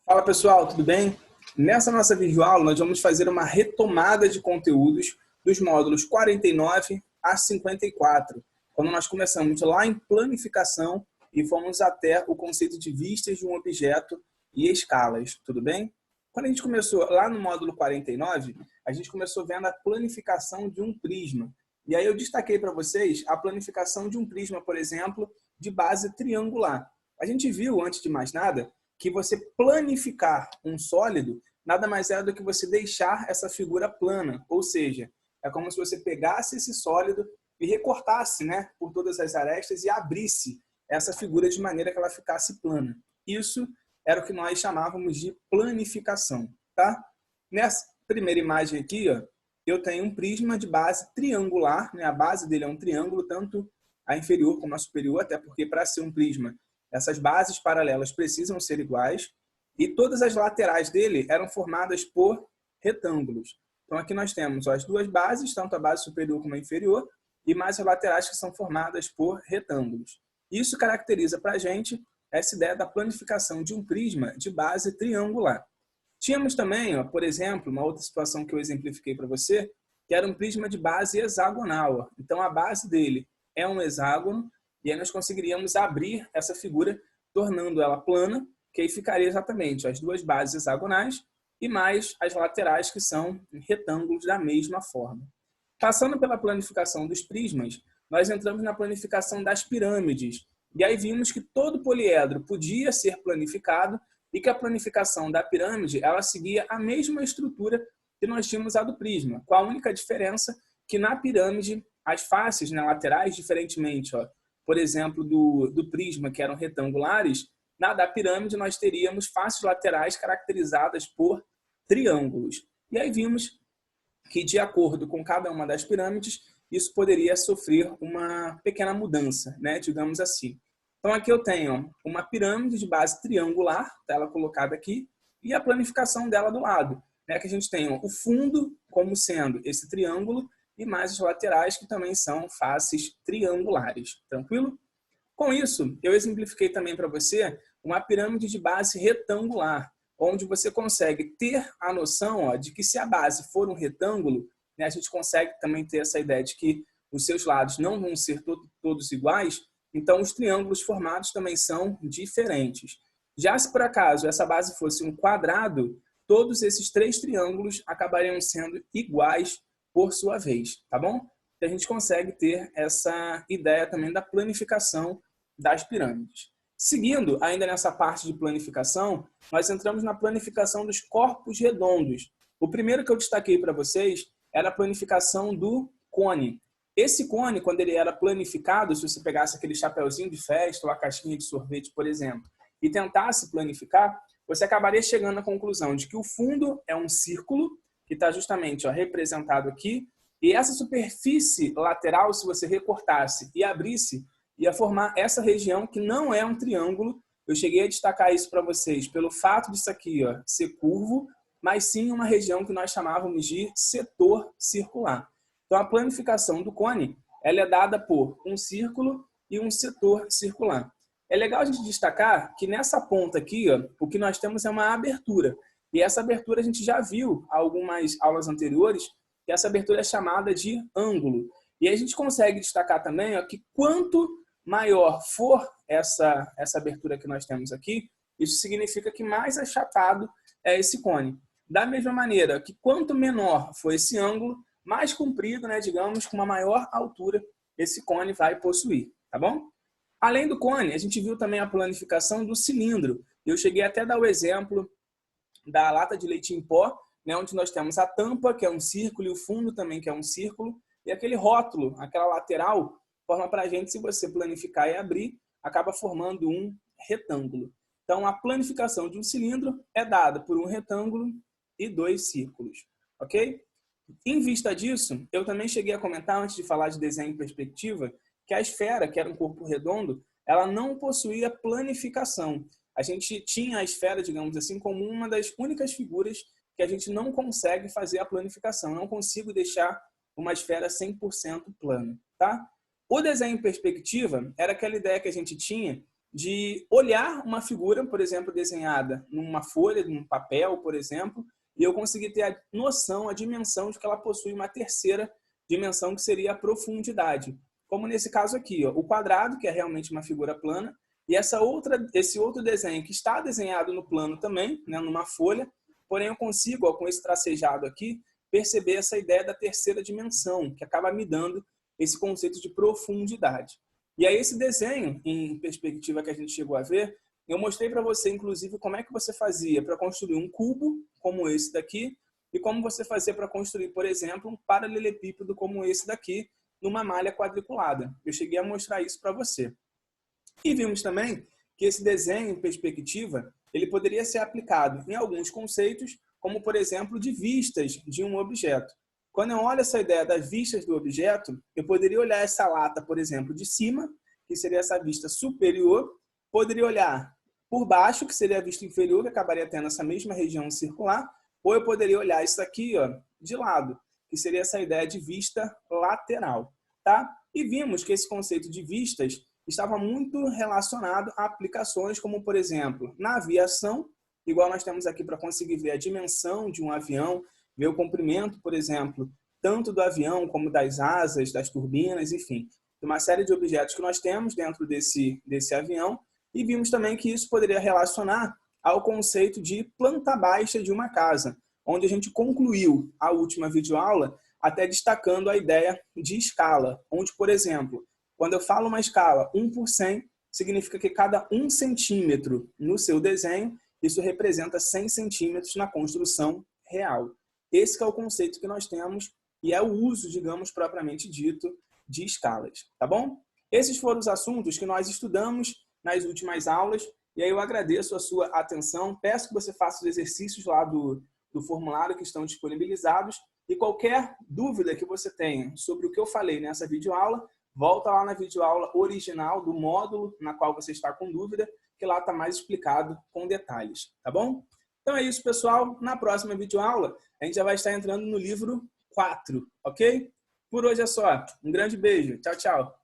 Fala pessoal, tudo bem? Nessa nossa videoaula nós vamos fazer uma retomada de conteúdos dos módulos 49 a 54, quando nós começamos lá em planificação e fomos até o conceito de vistas de um objeto e escalas, tudo bem? Quando a gente começou lá no módulo 49, a gente começou vendo a planificação de um prisma. E aí eu destaquei para vocês a planificação de um prisma, por exemplo, de base triangular. A gente viu, antes de mais nada, que você planificar um sólido nada mais é do que você deixar essa figura plana, ou seja, é como se você pegasse esse sólido e recortasse, né, por todas as arestas e abrisse essa figura de maneira que ela ficasse plana. Isso era o que nós chamávamos de planificação, tá? Nessa primeira imagem aqui, ó, eu tenho um prisma de base triangular, né? A base dele é um triângulo, tanto a inferior como a superior, até porque para ser um prisma essas bases paralelas precisam ser iguais e todas as laterais dele eram formadas por retângulos. Então aqui nós temos as duas bases, tanto a base superior como a inferior, e mais as laterais que são formadas por retângulos. Isso caracteriza para a gente essa ideia da planificação de um prisma de base triangular. Tínhamos também, ó, por exemplo, uma outra situação que eu exemplifiquei para você, que era um prisma de base hexagonal. Ó. Então a base dele é um hexágono, e aí nós conseguiríamos abrir essa figura, tornando ela plana, que aí ficaria exatamente as duas bases hexagonais e mais as laterais, que são retângulos da mesma forma. Passando pela planificação dos prismas, nós entramos na planificação das pirâmides. E aí vimos que todo poliedro podia ser planificado e que a planificação da pirâmide ela seguia a mesma estrutura que nós tínhamos a do prisma, com a única diferença que na pirâmide as faces, né, laterais, diferentemente, ó, por exemplo, do prisma, que eram retangulares, na da pirâmide nós teríamos faces laterais caracterizadas por triângulos. E aí vimos que, de acordo com cada uma das pirâmides, isso poderia sofrer uma pequena mudança, né? Digamos assim. Então aqui eu tenho uma pirâmide de base triangular, tá ela colocada aqui, e a planificação dela do lado, né? Que a gente tem o fundo como sendo esse triângulo, e mais as laterais, que também são faces triangulares. Tranquilo? Com isso, eu exemplifiquei também para você uma pirâmide de base retangular, onde você consegue ter a noção, ó, de que se a base for um retângulo, né, a gente consegue também ter essa ideia de que os seus lados não vão ser todos iguais, então os triângulos formados também são diferentes. Já se por acaso essa base fosse um quadrado, todos esses três triângulos acabariam sendo iguais por sua vez, tá bom? Então a gente consegue ter essa ideia também da planificação das pirâmides. Seguindo, ainda nessa parte de planificação, nós entramos na planificação dos corpos redondos. O primeiro que eu destaquei para vocês era a planificação do cone. Esse cone, quando ele era planificado, se você pegasse aquele chapeuzinho de festa ou a caixinha de sorvete, por exemplo, e tentasse planificar, você acabaria chegando à conclusão de que o fundo é um círculo, que está justamente, ó, representado aqui, e essa superfície lateral, se você recortasse e abrisse, ia formar essa região que não é um triângulo. Eu cheguei a destacar isso para vocês pelo fato disso aqui, ó, ser curvo, mas sim uma região que nós chamávamos de setor circular. Então a planificação do cone ela é dada por um círculo e um setor circular. É legal a gente destacar que nessa ponta aqui, ó, o que nós temos é uma abertura. E essa abertura a gente já viu em algumas aulas anteriores, que essa abertura é chamada de ângulo. E a gente consegue destacar também, ó, que quanto maior for essa abertura que nós temos aqui, isso significa que mais achatado é esse cone. Da mesma maneira que quanto menor for esse ângulo, mais comprido, né, digamos, com uma maior altura, esse cone vai possuir, tá bom? Além do cone, a gente viu também a planificação do cilindro. Eu cheguei até a dar o exemplo da lata de leite em pó, né, onde nós temos a tampa, que é um círculo, e o fundo também, que é um círculo, e aquele rótulo, aquela lateral, forma para a gente, se você planificar e abrir, acaba formando um retângulo. Então, a planificação de um cilindro é dada por um retângulo e dois círculos, ok? Em vista disso, eu também cheguei a comentar, antes de falar de desenho em perspectiva, que a esfera, que era um corpo redondo, ela não possuía planificação. A gente tinha a esfera, digamos assim, como uma das únicas figuras que a gente não consegue fazer a planificação. Eu não consigo deixar uma esfera 100% plana, tá? O desenho em perspectiva era aquela ideia que a gente tinha de olhar uma figura, por exemplo, desenhada numa folha, num papel, por exemplo, e eu conseguir ter a noção, a dimensão de que ela possui uma terceira dimensão, que seria a profundidade. Como nesse caso aqui, ó, o quadrado, que é realmente uma figura plana, e esse outro desenho que está desenhado no plano também, né, numa folha, porém eu consigo, ó, com esse tracejado aqui, perceber essa ideia da terceira dimensão, que acaba me dando esse conceito de profundidade. E aí esse desenho, em perspectiva que a gente chegou a ver, eu mostrei para você, inclusive, como é que você fazia para construir um cubo, como esse daqui, e como você fazia para construir, por exemplo, um paralelepípedo como esse daqui, numa malha quadriculada. Eu cheguei a mostrar isso para você. E vimos também que esse desenho em perspectiva, ele poderia ser aplicado em alguns conceitos, como, por exemplo, de vistas de um objeto. Quando eu olho essa ideia das vistas do objeto, eu poderia olhar essa lata, por exemplo, de cima, que seria essa vista superior, poderia olhar por baixo, que seria a vista inferior, que acabaria tendo essa mesma região circular, ou eu poderia olhar isso aqui, ó, de lado, que seria essa ideia de vista lateral, tá? E vimos que esse conceito de vistas estava muito relacionado a aplicações como, por exemplo, na aviação, igual nós temos aqui para conseguir ver a dimensão de um avião, ver o comprimento, por exemplo, tanto do avião como das asas, das turbinas, enfim, uma série de objetos que nós temos dentro desse avião. E vimos também que isso poderia relacionar ao conceito de planta baixa de uma casa, onde a gente concluiu a última videoaula até destacando a ideia de escala, onde, por exemplo, quando eu falo uma escala 1 por 100, significa que cada 1 centímetro no seu desenho, isso representa 100 centímetros na construção real. Esse que é o conceito que nós temos e é o uso, digamos, propriamente dito, de escalas, tá bom? Esses foram os assuntos que nós estudamos nas últimas aulas, e aí eu agradeço a sua atenção, peço que você faça os exercícios lá do formulário que estão disponibilizados, e qualquer dúvida que você tenha sobre o que eu falei nessa videoaula, volta lá na videoaula original do módulo na qual você está com dúvida, que lá está mais explicado com detalhes, tá bom? Então é isso, pessoal. Na próxima videoaula, a gente já vai estar entrando no livro 4, ok? Por hoje é só. Um grande beijo. Tchau, tchau.